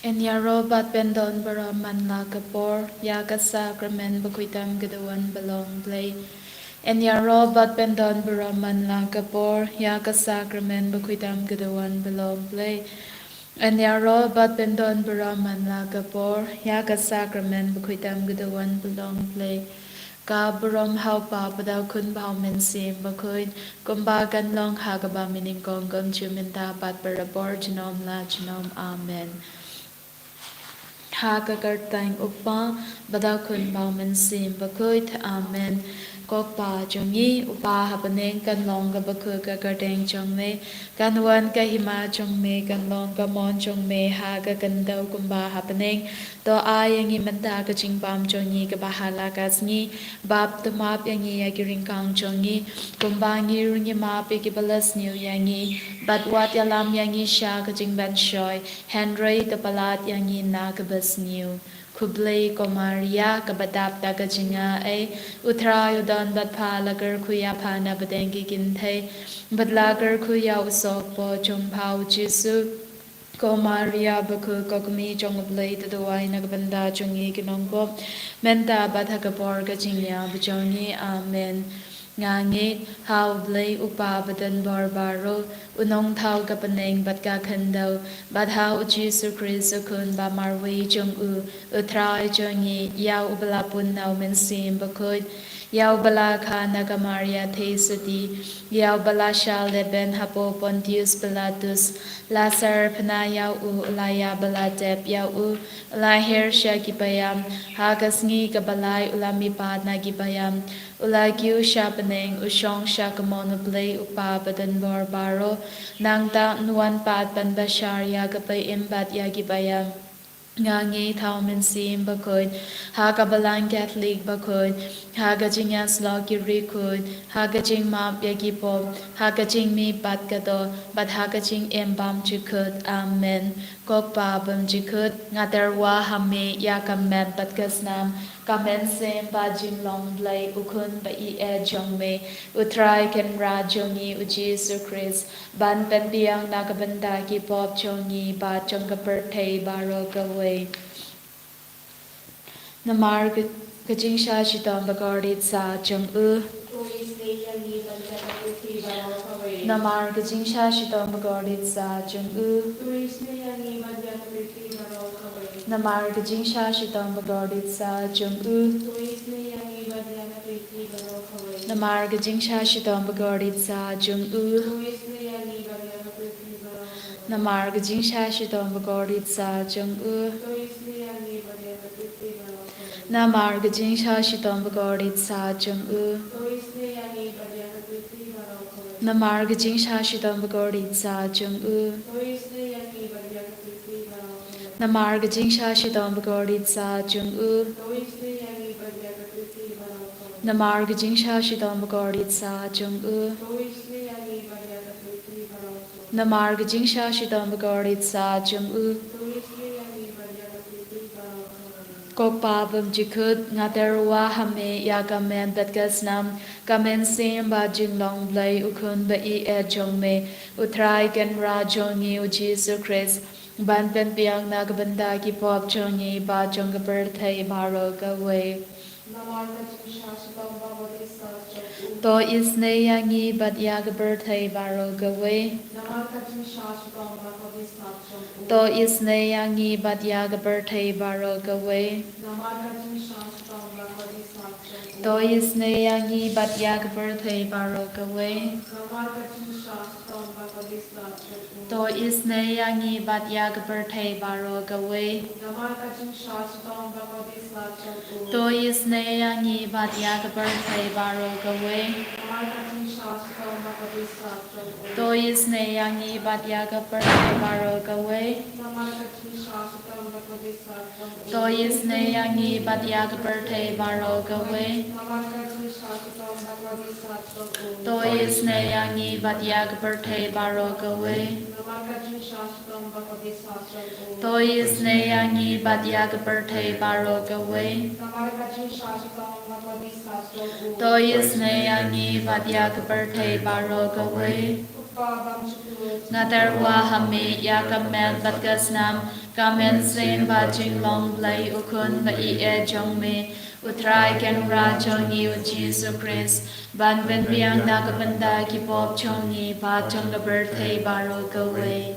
Enyaro bat pendon baraman la kapor yaga sacrament bakuitam gadawan belong play. Enyaro bat pendon baraman la kapor yaga sacrament bakuitam gadawan belong play. Enyaro bat pendon baraman la kapor yaga sacrament bakuitam gadawan belong play. Ka barom hau pa padau kun bau men sim bakuit kumba gan long hagaba mining kong gom chuminta bat barabor genom la genom amen. Hagagartang upa badau kun bau men sim bakuit amen. Kokpa jongi upa habaneng kan long ka baku ka gardeng jong me kan wan ka hima jong me kan long ka mon jong me haga kan dau kumba habaneng to ayangi menta ka jingpam jongi ka bahala ka sngi bab to map yangi yagiring kang jongi kumba ngi rungi map ki balas new yangi bat wat yalam yangi sha ka jingban shoy henry to palat yangi na ka bas new Kublai Komaria kabadap daga jinga ay utra yudan batpa lagar kuya pana badengi gintay badlagar kuya usok po jong pao jisu Komaria baku kokmi jong blay tatuay nagbanda jongi kinongko menta bathakapor ka jingya bajongi amen Ngangit hau blay upa badan barbaro unong thau kapaneng bat ka khandaw bat hau Jesu Christ kun ba marwi jong utray jongi yaw ubala pun naw men sim bakod yaw bala kha nagamaria thesuti yaw bala shal leben hapo Pontius Pilatus Lazar phana yaw ulaya bala tep yaw ula her shakipayam hagasngi kabalay ulami pad nagipayam Ulagyu shapaneng ushong shakamona blay upa badan barbaro nangta nuan pat panbashar yagapay imbat yagibayam Ngangi thao men sim bakoy hagabalang Catholic bakoy hagajing yaslog rikoy hagajing map yagipop hagajing mi bat kado bat hagajing embam jikut amen kokpa bam jikut ngaterwa hame yakamet bat kasnam kamen sem bajing long blay ukun ba I jong me utray ken ra jongi u Jesus Christ ban pen biang nagabanda ki pop jongi ba jongkaper thei baro gaway Namar kajing sha shitam bagardit sa jong Namar kajing sha shitam bagardit sa jong Namar kajing sha shitam bagardit sa jong Namar kajing sha shitam bagardit sa jong Namar kajing sha shitam bagardit sa jong Namar kajing sha shitam bagardit sa jong Namar kajing sha shitam bagardit sa jong Namar kajing sha shitam bagardit sa jong Namar kajing sha shitam bagardit sa jong Namar kajing sha shitam bagardit sa jong Kokpa bam jikut ngaterwa hame yakamen betgasnam kamen sim ba jinglong blay ukun ba I jong me utray ken ra jongi u Jesus Christ ban pen piang nagabanda ki pop jongi ba jongkaper thai baro gaway To isne yangi bat yagaper thai baro gaway To isne yangi bat yagaper thai baro gaway To isne yangi bat yagaper thai baro gaway To isne yangi bat yagaper thai baro gaway To isne yangi bat yagaper thai baro gaway To isne yangi bat yagaper thai baro gaway To isne yangi bat yagaper thai baro gaway To isne yangi bat yagaper thai baro gaway To isne yangi bat yagaper thai baro gaway To isne yangi bat yagaper thai baro gaway Ngadarwa hame ya kamen batgasnam kamen sen ba jinglong blai ukun ba I e jong me utrai ken ra jong I u Jesus Christ ban ben biang na kabanda ki pop chong I ba chong ga birthday baro go way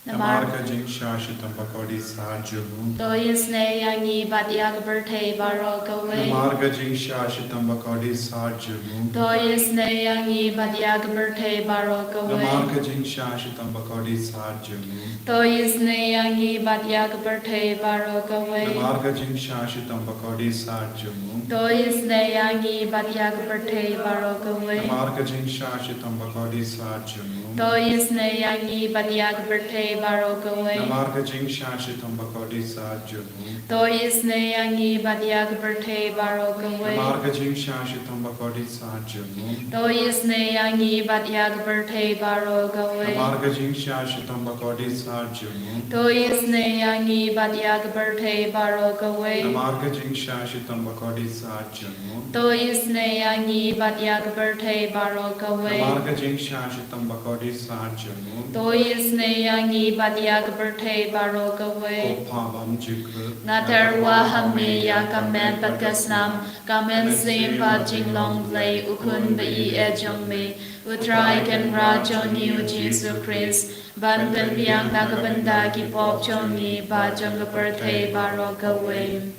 Namarka Jingshashitam Bakodi Sajumu. Toyisne yangi batyak birthday baro go way Namarka Jingshashitam Bakodi Sajumu. Toyisne yangi batyak birthday baro go way Namarka Jingshashitam Bakodi Sajumu. Toyisne yangi batyak birthday baro go way Namarka Jingshashitam Bakodi Sajumu. Toyisne yangi batyak birthday baro go way Namarka Jingshashitam Bakodi Sajumu. Toyisne yangi batyak birthday baro go way Namarka Jingshashitam Bakodi Sajumu. Toyisne yangi batyak birthday baro go way Namarka Jingshashitam Bakodi Sajumu. Toyisne yangi batyak birthday baro go way Namarka Jingshashitam Bakodi Sajumu. Toyisne yangi batyak birthday baro go way Namarka Jingshashitam Bakodi Sajumu. Toyisne yangi batyak birthday baro go way Namarka Jingshashitam Bakodi Sajumu. Toyisne yangi batyak birthday baro go way Kopabam Jikru. Natarwa hame ya kamen batgasnam kamen sim ba jinglong blai ukun ba I e jong me utrai ken ra jong I u Jesus Christ ban ben biang na kabanda ki pop chong I ba jong ga birthday baro go way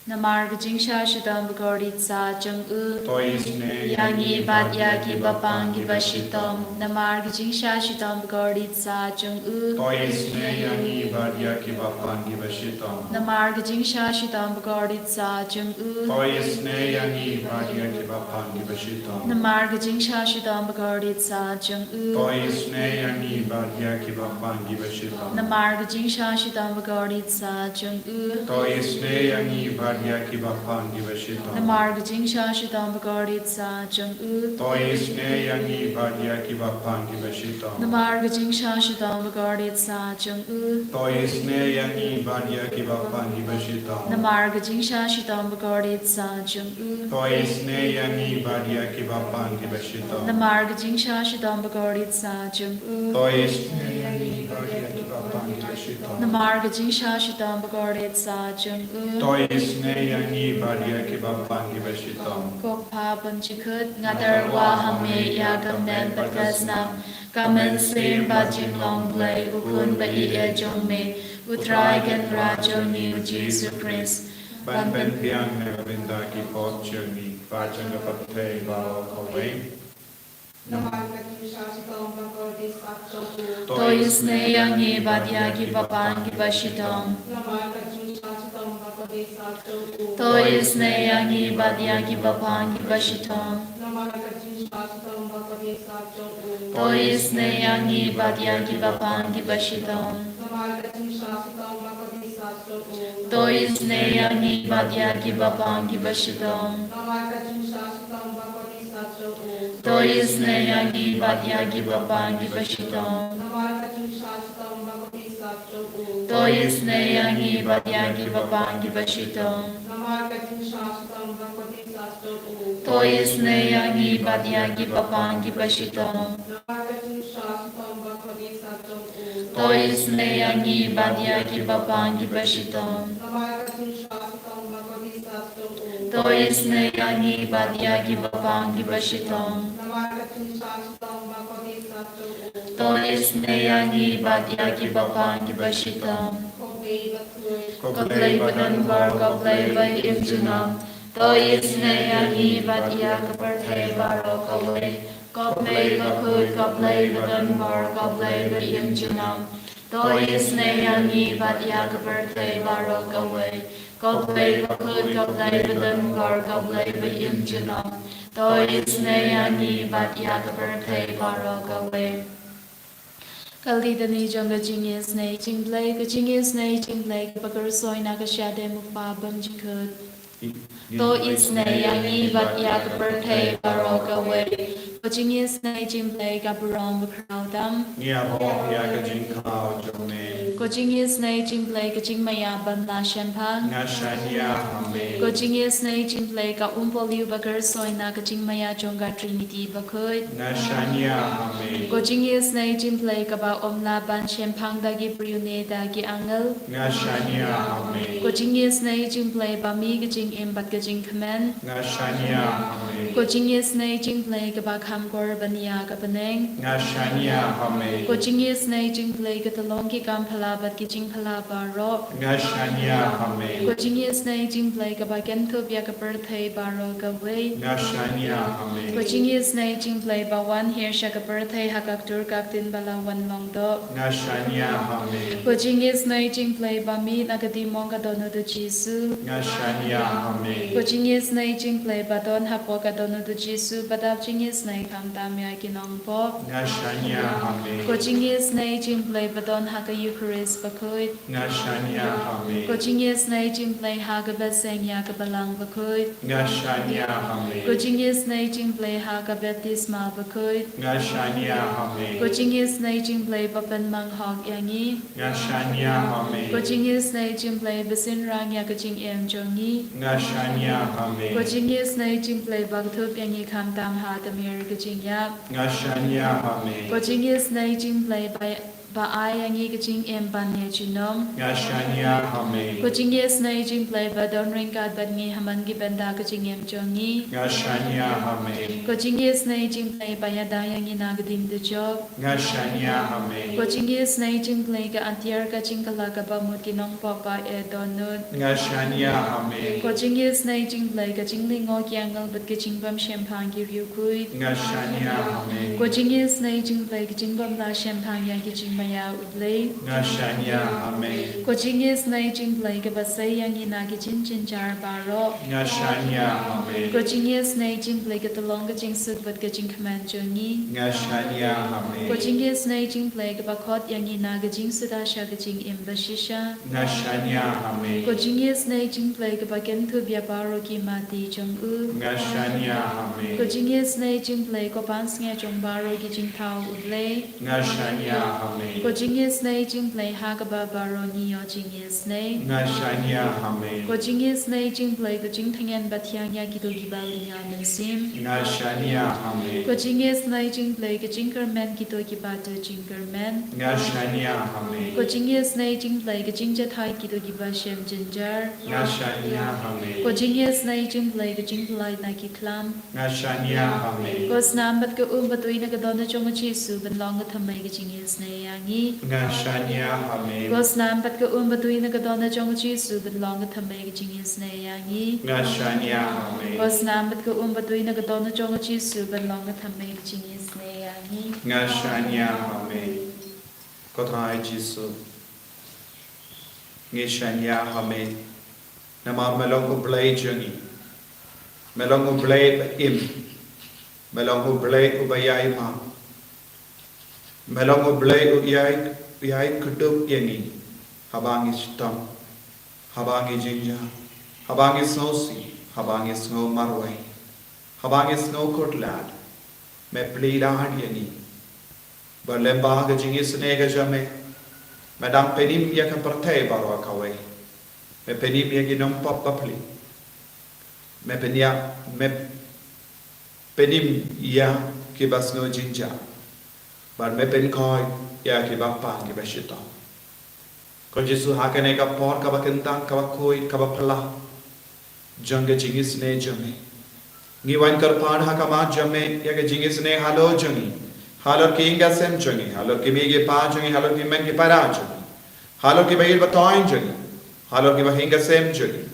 Namar Jingsha Shidam Bagarit Sa Jung U Toyisne Yangi Bat Yaki Bapang Gibashitom Namar Jingsha Shidam Bagarit Sa Jung U Toyisne Yangi Badya Kibapangi Vashitam. Namar Jingsha Shidam Bagarit Sa Jung U Toyisne Yangi Badya Kibapangi Vashitam. Namar Jingsha Shidam Bagarit Sa Jung U Toyisne Yangi Badya Kibapangi Vashitam. Namar Jingsha Shidam Bagarit Sa Jung U Toyisne Yangi Badya Kibapangi Vashitam. Namar Jingsha Shidam Bagarit Sa Jung U Toyisne Yangi Badya Kibapangi Vashitam. Namar Jingsha Shidam Bagarit Sa Jung U Toyisne Yangi Badya Kibapangi Vashitam. Namar Jingsha Shidam Bagarit Sa Jung U Toyisne Yangi Badya Kibapangi Vashitam. Namar Jingsha Shidam Bagarit Sa Jung U Toyisne Yangi Badya Kibapangi Vashitam. Namar Jingsha Shidam Bagarit Sa Jung U Toyisne Yangi Badya Kibapangi Vashitam. Kokpa Bunchikut Ngadarwa Hame Yagamen Badgasnam Kamen Sim Bajing Long Blay Ukun Ba Iya Jong Me Utrai Gan Rajo New Jesus Christ Ban Ben Piang Nevavinda Ki Pop Churni Vajanga Pathe Bao Kawai. Toyisne Yangi Badya Ki Bapan Ki Bashitam Toyisne Yangi Badya Ki Bapan Ki Bashitam Toyisne Yangi Badya Ki Bapan Ki Bashitam Toyisne Yangi Badya Ki Bapan Ki Bashitam Toyisne Yangi Badya Ki Bapan Ki Bashitam Toyisne Yangi Badya Ki Bapan Ki Bashitam Toyisne Yangi Badya Ki Bapan Ki Bashitam Toyisne Yangi Badya Ki Bapan Ki Bashitam Toyisne Yangi Badya Ki Bapan Ki Bashitam Toyisne Yangi Badya Ki Bapan Ki Bashitam Koplay Badan Var Koplay Bay Imjunam Toyisne Yangi Badya Ki Birthday Baro Koplay Koplay Bakut Koplay Badan Var Koplay Bay Imjunam Toyisne Yangi Badya Ki Birthday Baro Koplay Koplay Bakut Koplay Badan Var Koplay Bay Imjunam Toyisne Yangi Badya Ki Birthday Baro Koplay Kalidani Jonga Jingisynei-blei Jingisynei-blei Bagarsoy Nagashade Mupa Bamjikut To isne yangi bat yak birthday baroka way Jingisynei-blei kaburong bakraudam. Nia roh ya ka jing kao jome. Jingisynei-blei ka jingmaya banla shenpang. Nga shania hame. Jingisynei-blei ka umpoliu bakar soina ka jingmaya jonga Trinity bakut. Nga shania hame. Jingisynei-blei ka ba omla ban shenpang dagi priune dagi angal. Nga shania hame. Jingisynei-blei ba mi ka jing imbat ka jing kamen. Nga shania hame. Jingisynei-blei ka ba kamkor bania ka baneng. Nga shania hame. Jingisynei-blei ka talong ki kampalabat ki jing palaba ro. Nga shania hame. Jingisynei-blei ka ba kentub ya ka birthday baro ka way. Nga shania hame. Jingisynei-blei ba wan here siya ka birthday hakak tur kaktin bala wan long do. Nga shania hame. Jingisynei-blei ba mi nagadimong ka dono do Jisu. Nga shania hame. Jingisynei-blei ba don hapo ka dono do Jisu badab jingisynei kam tamya kinong po. Nga shania hame. Jingisynei-blei ba don haka Eucharist bakut. Nga shania hame. Jingisynei-blei haka baseng ya ka balang bakut. Nga shania hame. Jingisynei-blei haka baptisma bakut. Nga shania hame. Jingisynei-blei ba ban manghok yangi. Nga shania hame. Jingisynei-blei basin rang ya ka jing em jongi. Nga shania hame. Jingisynei-blei ba thup yangi kam tam ha tamir ka jing ya. Nga shania hame. Jingisynei-blei ba ai yangi ka jing em ban ye chinom. Nga shania hame. Jingisynei-blei ba don ring ka ban ngi haman gi benda ka jing em jongi. Nga shania hame. Jingisynei-blei ba ya da yangi na ka dim de job. Nga shania hame. Jingisynei-blei ka antiar ka jing kala ka ba mut ki nong pok ba e donut. Nga shania hame. Jingisynei-blei ka jing lingo kyangal bat ka jing bam shempang ki riu kui. Nga shania hame. Jingisynei-blei ka jing bam la shempang ya ki jing maya udlei. Nga shania hame. Jingisynei-blei ka ba say yangi na ki jin jin jar baro. Nga shania hame. Jingisynei-blei ka talong ka jing sut bat ka jing kaman jongi. Nga shania hame. Jingisynei-blei ka ba khot yangi na ka jing suda sha ka jing imba shisha. Nga shania hame. Jingisynei-blei ka ba kentu bia baro ki mati jong u. Nga shania hame. Jingisynei-blei ko pans nge jong baro ki jing tau udlei. Nga shania hame. Jingisynei-blei ha ka ba baro ni yo jingisnei. Nga shania hame. Jingisynei-blei ka jing thangen ba thiang ya ki do ki ba linga men sim. Nga shania hame. Jingisynei-blei ka jing kermen ki do ki ba do jing kermen. Nga shania hame. Jingisynei-blei ka jing jathai ki do ki ba shem jinjar. Nga shania hame. Jingisynei-blei ka jing plai na ki klam. Nga shania hame. Snam bat ka batui na ka dona chong chi su ban long ka thamai ka jingisnei yangi. Nga shania hame. Snam bat ka batui na ka dona chong chi su ban long ka thamai ka jingisnei yangi. Nga shania hame. Snam bat ka batui na ka dona chong chi su ban long ka thamai ka jingisnei yangi. Nga shania hame. Kothai Jisu. Nga shania hame. Nama melong ko blai jongi. Melong ko blai im. Melong ko blai ubayai ma. Melong ko blai uyai kutup yangi. Habangi stam. Habangi jinja. Habangi snowsi. Habangi snow marwai. Habangi snow kotlad. Me plida yangi. Berlembah ke jingisynei jame. Madam penim ya kan partai baru akawai. Me penim ya ginom pop papli. Me penim ya kibas no jinja. Bar me pen koi ya kibapa kibashita. Ko Jesu hakane ka por ka bakentang ka bakoi ka bapla. Jang jingisynei jame. Ngiwan karpan hakama jame ya ke jingisynei halo jangi. Halor ki inga sem jangi. Halor ki mege pa jangi. Halor ki men ki para jangi. Halor ki bayil batoin jangi. Halor ki bahinga sem jangi.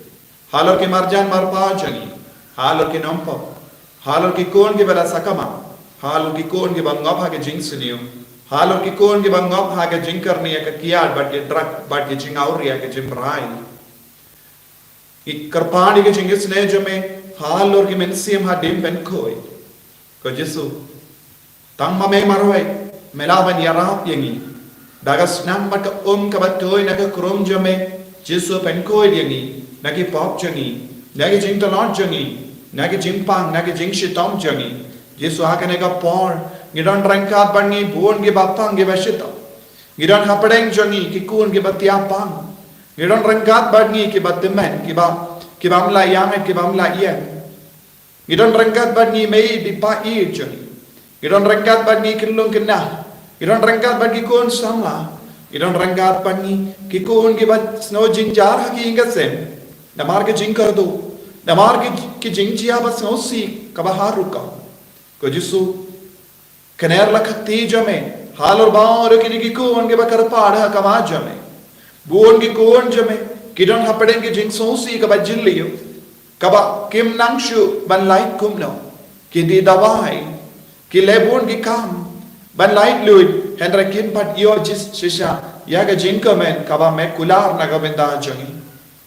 Halor ki marjan marpa jangi. Halor ki nompo. Halor ki kon ki bala sakama. Halor ki kon ki bangop ha ke jingsniu. Halor ki kon ki bangop ha ke jingkarni ya ke kiad bat ke drak bat ke jingauri ya ke jimbrai. Ikarpani ke jingisynei jame. Halor ki mensiam ha dim ben koi. Ko Jesu tang mame marwai melawan yarap yangi. Dagas nam bat ka ka batoi na ka krom jame. Jesu pen koi yangi. Naki pop jangi. Naki jing talon jangi. Naki jing pang. Naki jing shitom jangi. Yesu hakane ka por ngidon rangkat bangi buon ge bapang ge basita ngidon hapedeng jongi ki kun ge batiapang ngidon rangkat bangi ki batemen ki bam la yang ki bam la yen ngidon rangkat bangi mei di pa i jongi ngidon rangkat bangi kinlung kena ngidon rangkat bangi kun samla ngidon rangkat bangi ki kun ge bat snow jinjar haki ingasem namar ke jingkar do namar ki jingchia bas snow si kabaharuka ko Yesu kener la khati jame halor baor ki ki kun ge bakar pada kama jame buon ki kun jame kidon hapeden ki jing sosi ka bajilliyo kaba kim nangshu ban light kumno ki di dawai ki lebon ki kam ban light lui hendra kim pat yo jis shisha ya ga jing kamen kaba me kular na ga benda jangi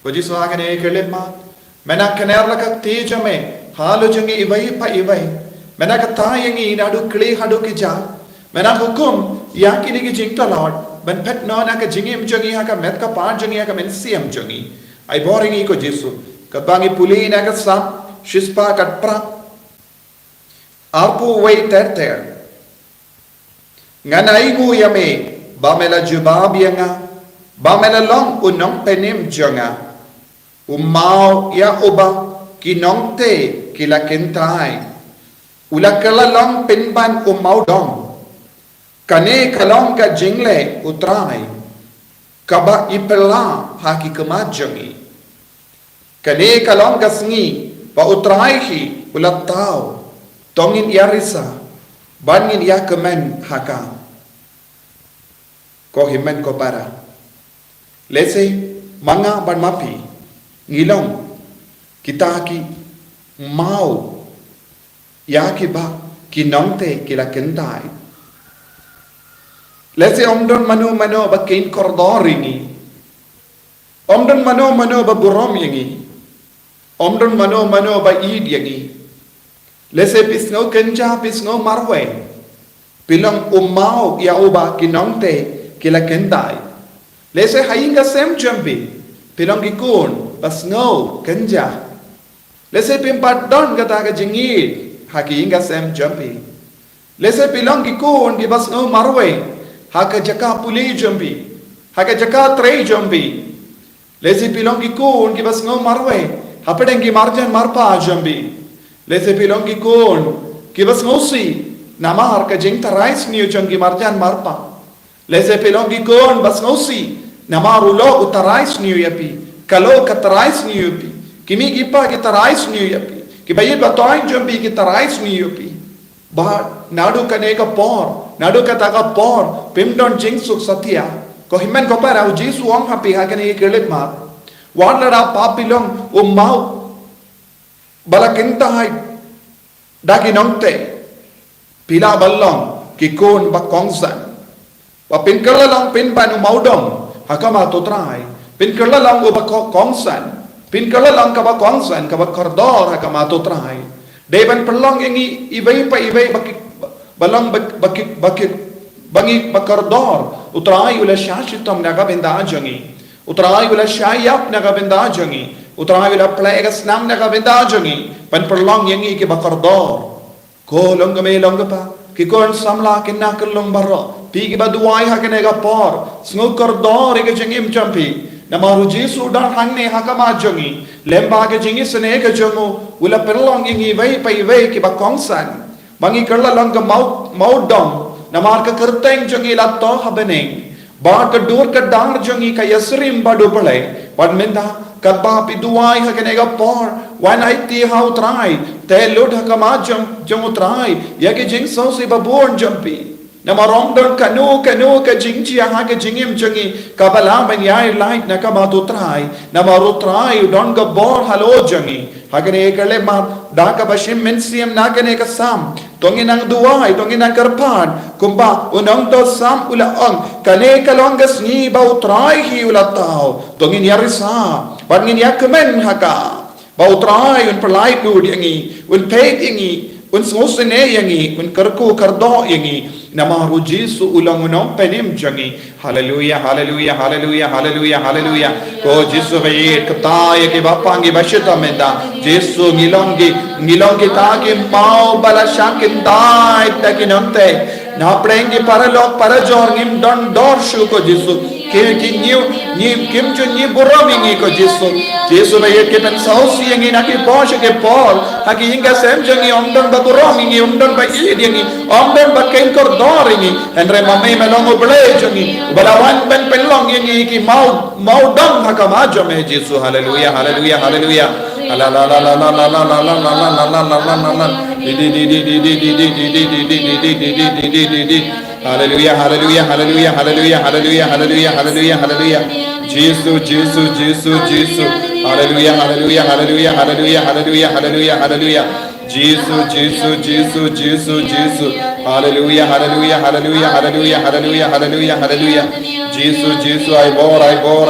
ko Yesu agane kelema mena kener la khati jame halu jangi ibai pa ibai mena kata yangi nadu kli hadu ki ja mena hukum yang kini ki jing talot ban pet no na ka jingim jangi ha ka met ka pa jangi ha ka men siam jangi ai boringi ko Yesu ka bangi puli na ka sa shispa kat pra arpu wei ter nganai gu yame ba mela jubab yanga ba mela long unong penim janga umau ya oba kinong te kila kentai ulakala long pinban umau dong kane kalong ka jingle utrai kaba ipela haki kemajangi kane kalong ka sngi pa utrai hi ulatau tongin yarisa bangin ya kemen haka ko himen ko para lese manga ban mapi ngilong kita ki mau ya ki ba ki nongte kila kentai lese omdon mano ba kain kordor ini omdon mano ba burom yangi omdon mano ba id yangi lese pisno kenja pisno marwe pilong umau ya uba ki nongte kila kentai lese hainga sem jambi pilong ki kun pasno kenja lese pimpat don kata ka jingi haki inga sem jambi lese pilong ki kun ki basno marwe haka jaka puli jambi haka jaka trei jambi lese pilong ki kun ki basno marwe hapedeng ki marjan marpa jambi lese pilong ki kun ki basno si namar ka jing tarais niu jangi marjan marpa lese pilong ki kun basno si namar ulo utarais niu yapi kalau katarais niu yapi kimi gipa ki tarais niu yapi कि भाई बताएं जब भी कि तराइस नहीं होती बाहर नाडु का नेका पौर नाडु का ताका पौर पिमडन जिंग सुख सत्या को हिमन को पर आउ जीसु ओंग हपी हाकने ये केलेट मार वान लड़ा पापिलों उम्माउ बला किंता है डाकी नंगते पिला बल्लों कि कौन बकोंगसन वा पिनकला लोंग पिन बानु माउडों hakama to trai pin kerla lang go ba kongsan pin kerla lang ka ba kongsan ka ba kordor hakama to trai deban perlong yangi ibai pa ibai bakik balang bakik bangi bakordor utrai ula shashitam naga benda jangi utrai ula shayap naga benda jangi utrai ula plegas nam naga benda jangi pan perlong yangi ke bakordor ko long me long pa ki kon samla kinna kelong baro pigi baduai hakene ga por snukar dor ke jengim champi namaru jisu dan hangne hakama jongi lemba ke jingisynei ke jongo ula perlong ingi vai pai vai ki ba kongsan bangi kerla lang ka mau dong namar ka kerteng jongi la to habeneng ba ka dur ka dar jongi ka yasrim badu pale padmenda kabba piduai hakene ga por wan ai ti hau trai te lod hakama jong trai ya ke jing so si babon jampi namarong don kanu ka jingchi ha ke jingim jangi kabala ban yai light na kama to trai namaru trai don ga bor halo jangi hakane ekale ma da ka bashim mensiam na kane ka sam tonginang duai tonginang karpan kumba unang to sam ula ang kane kalongas ni bau trai hi ula tao tongin yarisa pangin yakmen haka bau trai un perlai du yangi un peit yangi un sosene yangi un karku kardo yangi namaru Jesu ulang unom penim jangi. Hallelujah, hallelujah, hallelujah, hallelujah, hallelujah. Ko Jesu bayit kataya ke bapangi bashita menda Jesu ngilongi taki mau balashakin dai takinonte na prengi paralok parajor ngim don dorshu ko Jesu ke kim chu ni buromingi ko Jesu bayit ke pen sausi yangi na ki posh ke Paul haki inga sem jangi omdon ba buromingi omdon ba yangi omdon ba kenkor doringiendre mamai melongo ble jangi balawan ben penlong yangi ki mau dam hakama jame Jesu. Hallelujah, hallelujah, hallelujah. La la la la la la la la la la la la la la la. Hallelujah, hallelujah, hallelujah, hallelujah, hallelujah, hallelujah, hallelujah, hallelujah. Jesus, Jesus, Jesus, Jesus. Hallelujah, hallelujah, hallelujah, hallelujah, hallelujah, hallelujah, hallelujah. Jesus, Jesus, Jesus, Jesus, Jesus. Hallelujah, hallelujah, hallelujah, hallelujah, hallelujah, hallelujah, hallelujah. Jesus, Jesus, I bore ko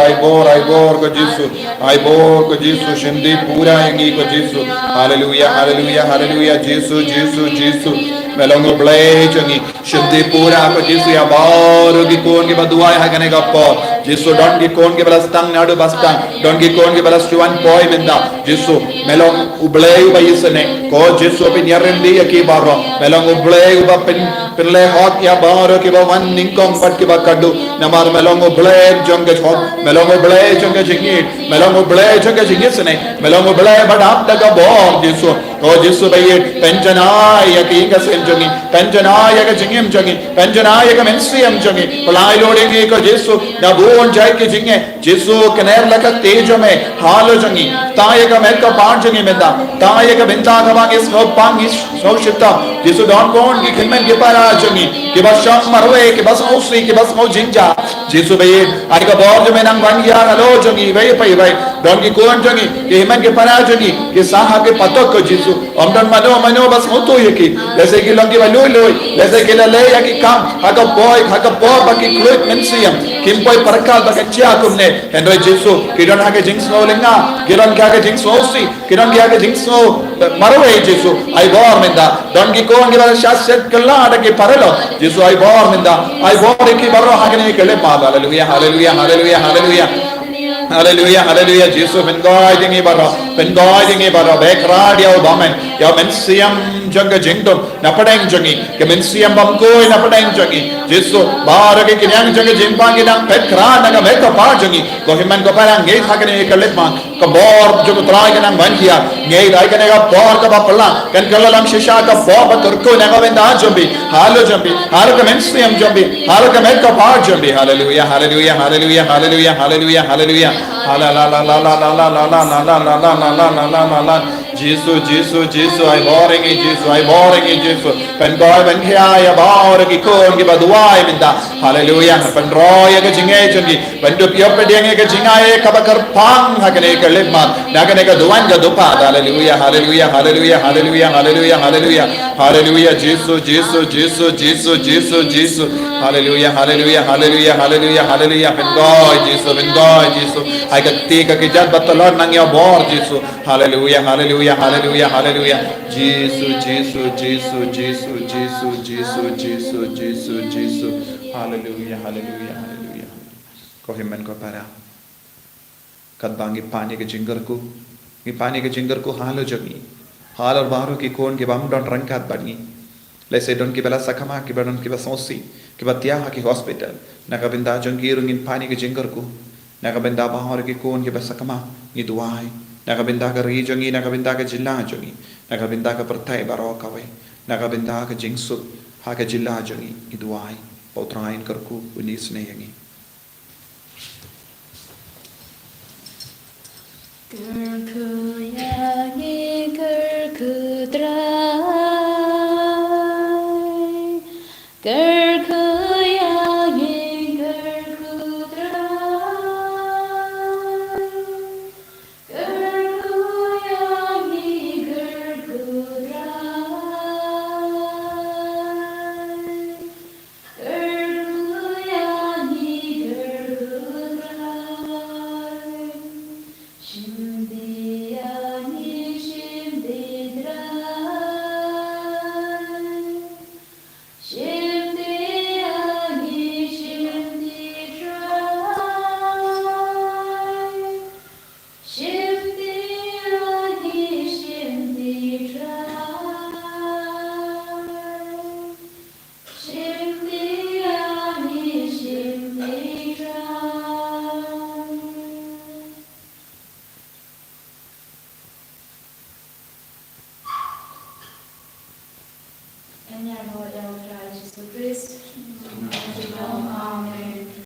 Jesus. I bore ko Jesus. Shindi pura yangi ko Jesus. Hallelujah, hallelujah, hallelujah. Jesus, Jesus, Jesus. Melongo blay changi. Shindi pura ko Jesus. Ya bore ki kon ke baduai hagane ka po. Jesus don ki kon ke balas tang nadu bastang. Don ki kon ke balas tuan poi menda. Jesus melong ublay ba yisane. Ko Jesus pin yarendi ya ki baro. Melong ublay ba pinle hot ya baro ki ba wan ningkong pat ki ba kadu. Namar melongo blay jonge hot. Melongo blay jonge jingit. Melongo blay jonge jingisynei. Melongo blay but up the bor Jesus. Ko Jesus bayit penjanai ya ki inga sem jongi. Penjanai ya ka jingim jongi. Penjanai ya ka mensiam jongi. Palai lodingi ko Jesus na buon jai ki jinge. Jesus kener laka tejo me halo jongi. Taya ka meka pan jongi menda. Taya ka benta ka bang is no pang is no shita. Jesus don kon ki kinmen ki para jongi. Ki bas sham marwe ki bas usri ki bas mo jinja. Jesus bayit ay ka bor jo menang bangiya halo jongi bay pay bay. Don ki kon jongi ki himan ki para jongi ki saha ki patok ko Jesus. Omdon mano bas mo to yeki. Lese ki longi ba loy. Lese ki la le ya ki kam. Haka boy ba ki kluit mensiam. Kim boy parakal ba ka chia kumne. Henry Jesus ki don hake jinx no lenga. Ki don ka jinx osi. Ki don ka jinx no marwe Jesus. Ay bor menda. Don ki kon ki ba shasset kala ada ki paralo. Jesus ay bor menda. Ay bor ki baro hagene kele ma. Hallelujah, hallelujah, hallelujah, hallelujah. Hallelujah, hallelujah. Jesus ben guiding baro background ya domen ya mensiam janga jingdom napadang jangi ke mensiam bamko napadang jangi Jesus bar ke kinyang janga jimpangi nang background na meka pa jangi ko himan ko parang ngei thakane kalet ma ko bor jo trai ke nang banhia ngei dai ke ga bor ka bapla kan kalalam shisha ka bob turko na ga venda jambi halo ke mensiam jambi halo ke meka pa jambi. Hallelujah, hallelujah, hallelujah, hallelujah, hallelujah, hallelujah. La la la la la la la la la la la la la la la la la la. Jesus, I boring Jesus. Pen goy ben kya ya bor ki kon ki baduai minda. Hallelujah. Pen roy ke jinge chungi. Pen du pyo pe denge ke jingae kabakar pang hakane ke lepmat. Nagane ke duan ga dupa. Hallelujah, hallelujah, hallelujah, hallelujah, hallelujah, hallelujah. Hallelujah, Jesus. Hallelujah, hallelujah, hallelujah, hallelujah, hallelujah. Pen goy Jesus. I got take a kijat but the Lord nang ya bor Jesus. Hallelujah, hallelujah, hallelujah, hallelujah. Jesus. Hallelujah, hallelujah, hallelujah. Ko himmen ko para. Kat bangi pani ke jingar ko halo jagi. Hal और बाहरों की कोन के बम डॉन रंग काट बनी. Lese don ki bela sakama ki don ki basonsi ki batia ki hospital. Nakabinda jangirung in pani ke jingar ko. Nakabinda bahar ki kon ki basakama ni duai. Nakabinda ka rijongi nakabinda ka jilla jongi. Nakabinda ka pertai baro kawe. Nakabinda ka jingsu ha ka jilla jongi ni duai. Pautrain karku unis ne yangi. Kerku yangi kerku drai. Kerku yangi kerku drai. Kerku yangi kerku drai. Kerku yangi kerku drai. Shindi yangi Kanyang Lord our Christ Jesus Christ. Amen.